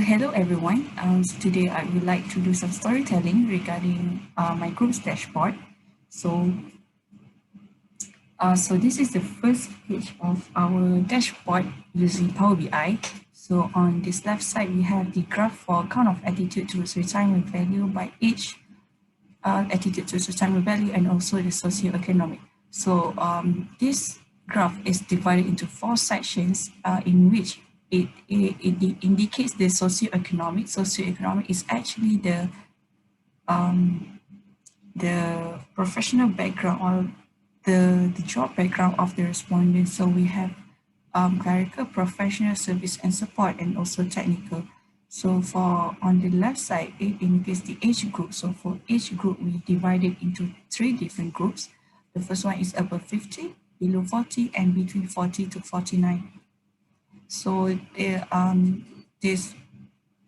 Hello everyone. Today I would like to do some storytelling regarding my group's dashboard. So, so this is the first page of our dashboard using Power BI. So on this left side, we have the graph for count of attitude towards retirement value by each attitude towards retirement value and also the socioeconomic. So this graph is divided into four sections in which it indicates the socioeconomic. Socioeconomic is actually the professional background or the job background of the respondents. So we have clerical, professional, service and support, and also technical. So for on the left side, it indicates the age group. So for each group, we divide it into three different groups. The first one is above 50, below 40, and between 40 to 49. So this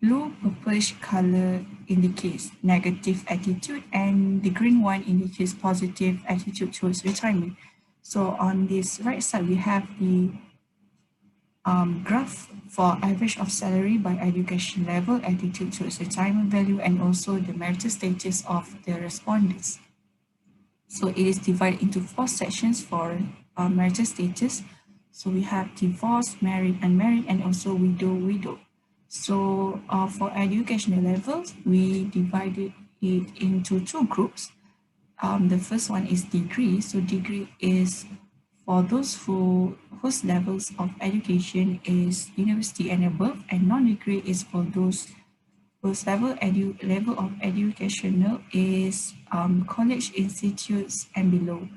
blue purplish color indicates negative attitude and the green one indicates positive attitude towards retirement. So on this right side, we have the graph for average of salary by education level, attitude towards retirement value, and also the marital status of the respondents. So it is divided into four sections for marital status. So we have divorced, married, unmarried, and also widow. So for educational levels, we divided it into two groups. The first one is degree. So degree is for those whose levels of education is university and above, and non-degree is for those whose level of educational is college, institutes, and below.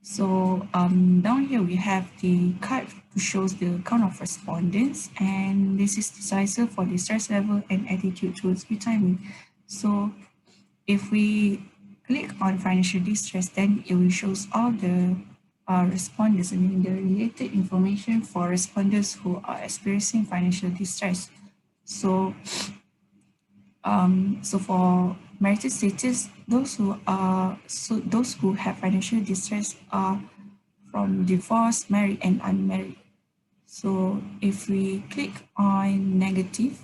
So down here we have the card which shows the count of respondents, and this is decisive for the stress level and attitude towards retirement. So if we click on financial distress, then it will shows all the respondents, I mean the related information for respondents who are experiencing financial distress. So so for marital status, those who have financial distress are from divorced, married, and unmarried. So if we click on negative,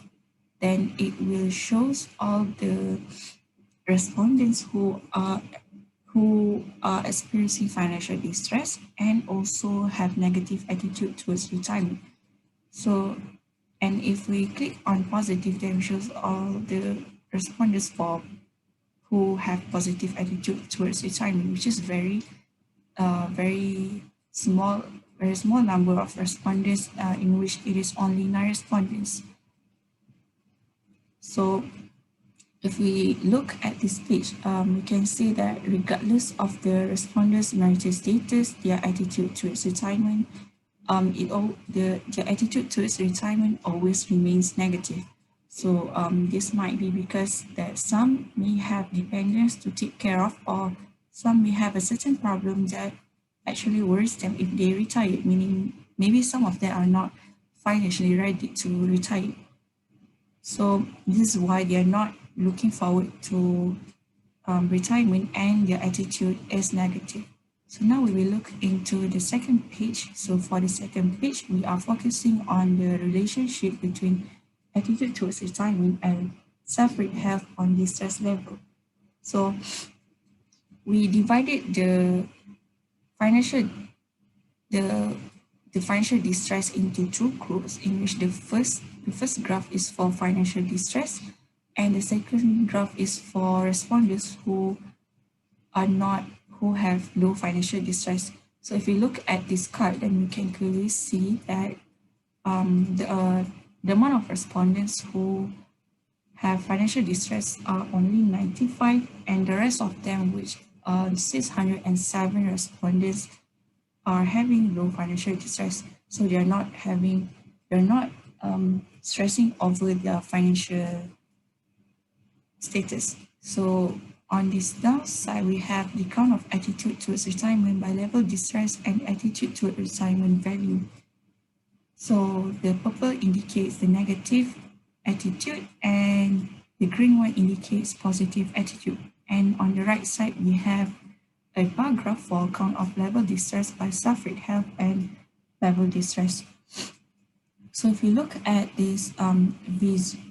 then it will shows all the respondents who are experiencing financial distress and also have negative attitude towards retirement. So, and if we click on positive, then it shows all the respondents for who have positive attitude towards retirement, which is very small number of respondents, in which it is only 9 respondents. So if we look at this page, we can see that regardless of the respondents' marital status, their attitude towards retirement, their attitude towards retirement always remains negative. So this might be because that some may have dependents to take care of, or some may have a certain problem that actually worries them if they retire, meaning maybe some of them are not financially ready to retire. So this is why they are not looking forward to retirement, and their attitude is negative. So now we will look into the second page. So for the second page, we are focusing on the relationship between attitude towards retirement and self-rate health on the stress level. So we divided the financial distress into two groups, in which the first graph is for financial distress, and the second graph is for respondents who have low financial distress. So if we look at this card, then we can clearly see that the amount of respondents who have financial distress are only 95, and the rest of them, which 607 respondents, are having low financial distress. So they're not stressing over their financial status. So on this downside, we have the count of attitude towards retirement by level distress and attitude toward retirement value. So the purple indicates the negative attitude, and the green one indicates positive attitude. And on the right side, we have a bar graph for count of level distress by self-rate health and level distress. So if you look at this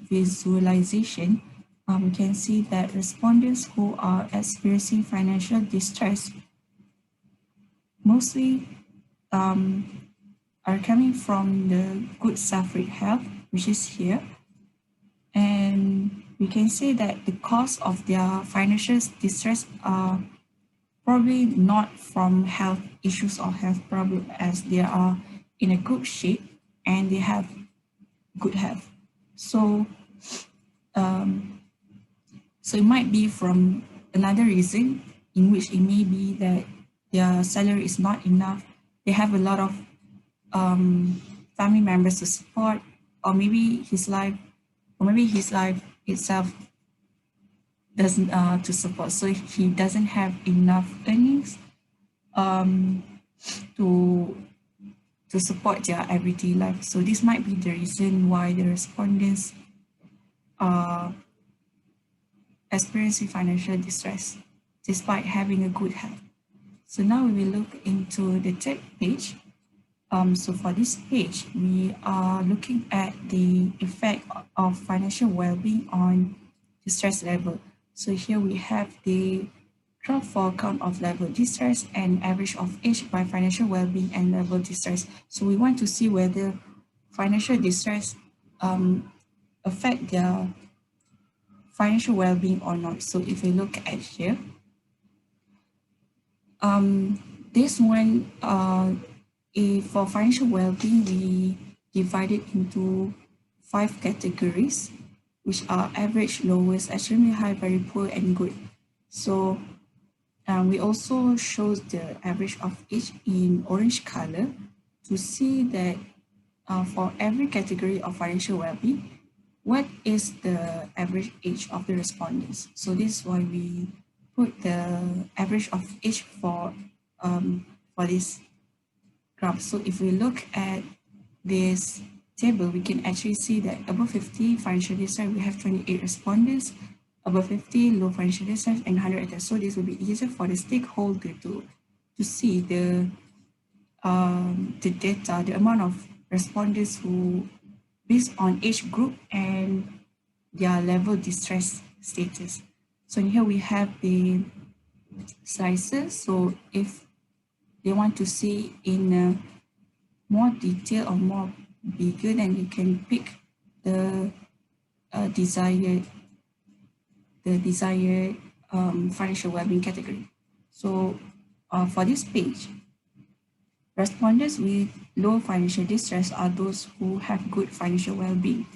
visualization, we can see that respondents who are experiencing financial distress mostly are coming from the good self-rate health, which is here. And we can say that the cause of their financial distress are probably not from health issues or health problem, as they are in a good shape and they have good health. So so it might be from another reason, in which it may be that their salary is not enough. They have a lot of family members to support, or maybe his life itself doesn't to support, so he doesn't have enough earnings to support their everyday life. So this might be the reason why the respondents are experiencing financial distress despite having a good health. So now we will look into the third page. So for this page, we are looking at the effect of financial well-being on the stress level. So here we have the graph for count of level distress and average of age by financial well-being and level distress. So we want to see whether financial distress affect their financial well-being or not. So if we look at here, this one, for financial well-being, we divide it into 5 categories, which are average, lowest, extremely high, very poor, and good. So we also show the average of each in orange color to see that for every category of financial well-being, what is the average age of the respondents. So this is why we put the average of age for this graph. So if we look at this table, we can actually see that above 50 financial distress, we have 28 respondents. Above 50, low financial distress, and 100. So this will be easier for the stakeholder to see the data, the amount of respondents who, based on age group and their level distress status. So here we have the slices. So if they want to see in more detail or more bigger, then you can pick the desired financial well-being category. So for this page, respondents with low financial distress are those who have good financial well-being.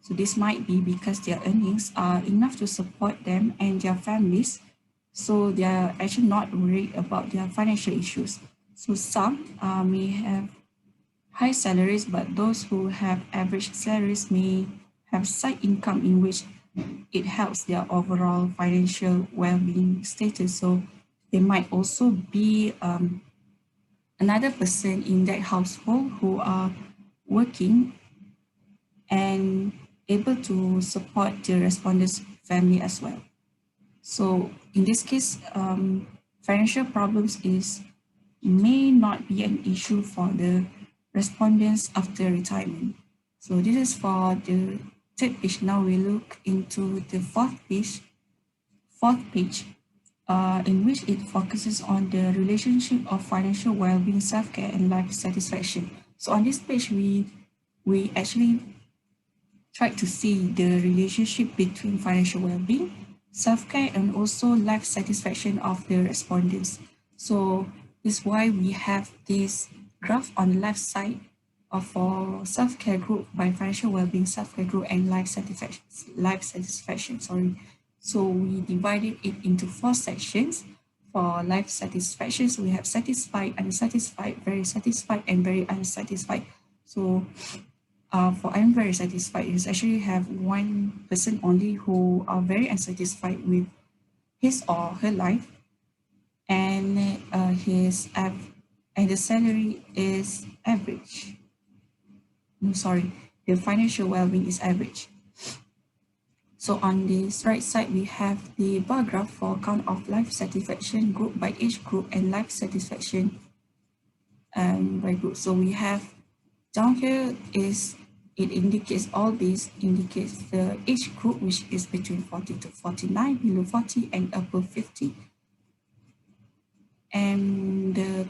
So this might be because their earnings are enough to support them and their families, so they are actually not worried about their financial issues. So some may have high salaries, but those who have average salaries may have side income in which it helps their overall financial well-being status. So they might also be another person in that household who are working and able to support the respondent's family as well. So in this case, financial problems may not be an issue for the respondents after retirement. So this is for the third page. Now we look into the fourth page, in which it focuses on the relationship of financial well-being, self-care, and life satisfaction. So on this page, we actually try to see the relationship between financial well-being, self-care, and also life satisfaction of the respondents. So this is why we have this graph on the left side for self-care group by financial well-being, self-care group, and life satisfaction. So we divided it into 4 sections. For life satisfaction, so we have satisfied, unsatisfied, very satisfied, and very unsatisfied. So for I'm very satisfied, is actually have one person only who are very unsatisfied with his or her life, and and the salary is average. No, sorry, the financial well-being is average. So on this right side, we have the bar graph for count of life satisfaction group by age group and life satisfaction by group. So we have down here is it indicates all these indicates the age group, which is between 40 to 49, below 40 and above 50. And the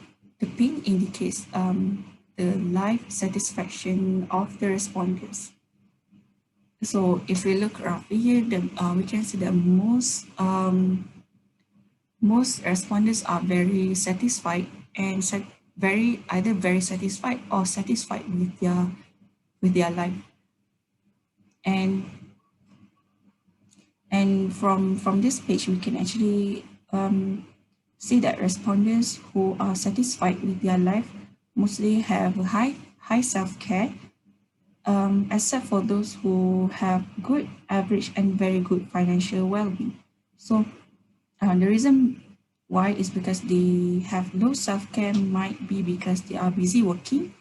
pink indicates the life satisfaction of the respondents. So if we look around here, we can see that most respondents are very satisfied and either very satisfied or satisfied with their life. And from this page, we can actually see that respondents who are satisfied with their life mostly have a high self-care, except for those who have good, average, and very good financial well-being. So the reason why is because they have low self-care might be because they are busy working,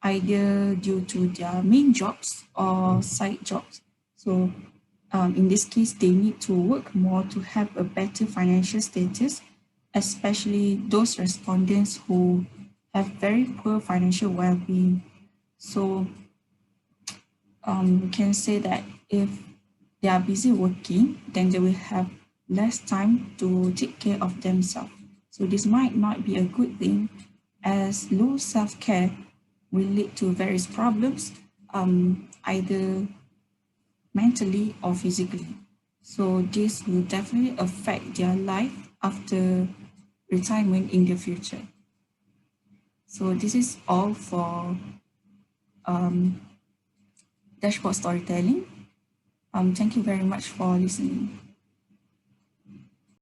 either due to their main jobs or side jobs. So in this case, they need to work more to have a better financial status, especially those respondents who have very poor financial well-being. So we can say that if they are busy working, then they will have less time to take care of themselves. So this might not be a good thing, as low self-care will lead to various problems, either mentally or physically. So this will definitely affect their life after retirement in the future. So this is all for dashboard storytelling. Thank you very much for listening.